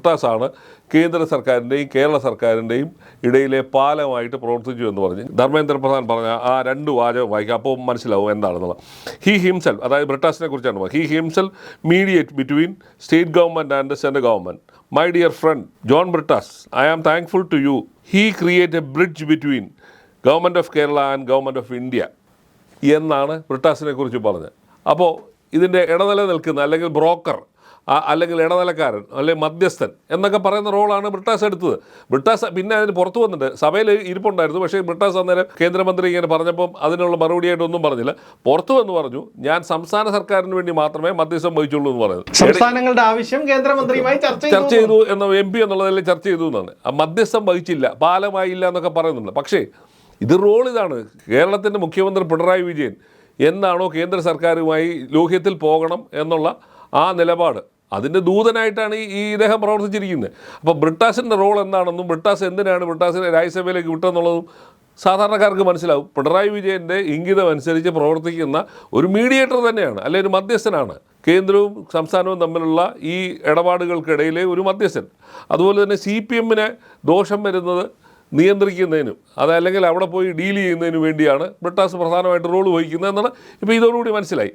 ബ്രിട്ടാസാണ് കേന്ദ്ര സർക്കാരിൻ്റെയും കേരള സർക്കാരിൻ്റെയും ഇടയിലെ പാലമായിട്ട് പ്രവർത്തിച്ചു എന്ന് പറഞ്ഞ് ധർമ്മേന്ദ്ര പ്രധാൻ പറഞ്ഞ ആ 2 വാചകം വായിക്കുക, അപ്പോൾ മനസ്സിലാവും എന്താണെന്നുള്ളത്. ഹി ഹിംസെൽഫ്, അതായത് ബ്രിട്ടാസിനെ കുറിച്ചാണ് പറയുന്നത്. He himself mediate between state government and central government. My dear friend John Brittas, I am thankful to you. He create a bridge between government of Kerala and government of India എന്നാണ് ബ്രിട്ടാസിനെ കുറിച്ച് പറഞ്ഞത്. അപ്പോൾ ഇതിൻ്റെ ഇടനില നിൽക്കുന്ന അല്ലെങ്കിൽ ബ്രോക്കർ അല്ലെങ്കിൽ ഇടനിലക്കാരൻ അല്ലെങ്കിൽ മധ്യസ്ഥൻ എന്നൊക്കെ പറയുന്ന റോളാണ് ബ്രിട്ടാസ് എടുത്തത്. ബ്രിട്ടാസ് പിന്നെ അതിന് പുറത്തു വന്നിട്ട് സഭയിൽ ഇരിപ്പുണ്ടായിരുന്നു. പക്ഷേ ബ്രിട്ടാസ് അന്നേരം കേന്ദ്രമന്ത്രി ഇങ്ങനെ പറഞ്ഞപ്പം അതിനുള്ള മറുപടിയായിട്ടൊന്നും പറഞ്ഞില്ല. പുറത്തു വന്ന് പറഞ്ഞു, ഞാൻ സംസ്ഥാന സർക്കാരിന് വേണ്ടി മാത്രമേ മധ്യസ്ഥം വഹിച്ചുള്ളൂ എന്ന് പറയുന്നത്. സംസ്ഥാനങ്ങളുടെ ആവശ്യം കേന്ദ്രമന്ത്രിയുമായി ചർച്ച ചെയ്തു എന്ന MP എന്നുള്ളതിൽ ചർച്ച ചെയ്തു എന്നാണ്. മധ്യസ്ഥം വഹിച്ചില്ല, പാലമായില്ല എന്നൊക്കെ പറയുന്നുണ്ട്. പക്ഷേ ഇത് റോൾ ഇതാണ്. കേരളത്തിൻ്റെ മുഖ്യമന്ത്രി പിണറായി വിജയൻ എന്നാണോ കേന്ദ്ര സർക്കാരുമായി ലോഹ്യത്തിൽ പോകണം എന്നുള്ള ആ നിലപാട്, അതിൻ്റെ ദൂതനായിട്ടാണ് ഈ ഇദ്ദേഹം പ്രവർത്തിച്ചിരിക്കുന്നത്. അപ്പോൾ ബ്രിട്ടാസിൻ്റെ റോൾ എന്താണെന്നും ബ്രിട്ടാസ് എന്തിനാണ് ബ്രിട്ടാസിനെ രാജ്യസഭയിലേക്ക് വിട്ടെന്നുള്ളതും സാധാരണക്കാർക്ക് മനസ്സിലാവും. പിണറായി വിജയൻ്റെ ഇംഗിതം അനുസരിച്ച് പ്രവർത്തിക്കുന്ന ഒരു മീഡിയേറ്റർ തന്നെയാണ്, അല്ലെങ്കിൽ ഒരു മധ്യസ്ഥനാണ്. കേന്ദ്രവും സംസ്ഥാനവും തമ്മിലുള്ള ഈ ഇടപാടുകൾക്കിടയിലെ ഒരു മധ്യസ്ഥൻ. അതുപോലെ തന്നെ CPM-ന് ദോഷം വരുന്നത് നിയന്ത്രിക്കുന്നതിനും അതല്ലെങ്കിൽ അവിടെ പോയി ഡീൽ ചെയ്യുന്നതിനു വേണ്ടിയാണ് ബ്രിട്ടാസ് പ്രധാനമായിട്ട് റോൾ വഹിക്കുന്നത് എന്നാണ് ഇപ്പോൾ ഇതോടുകൂടി മനസ്സിലായി.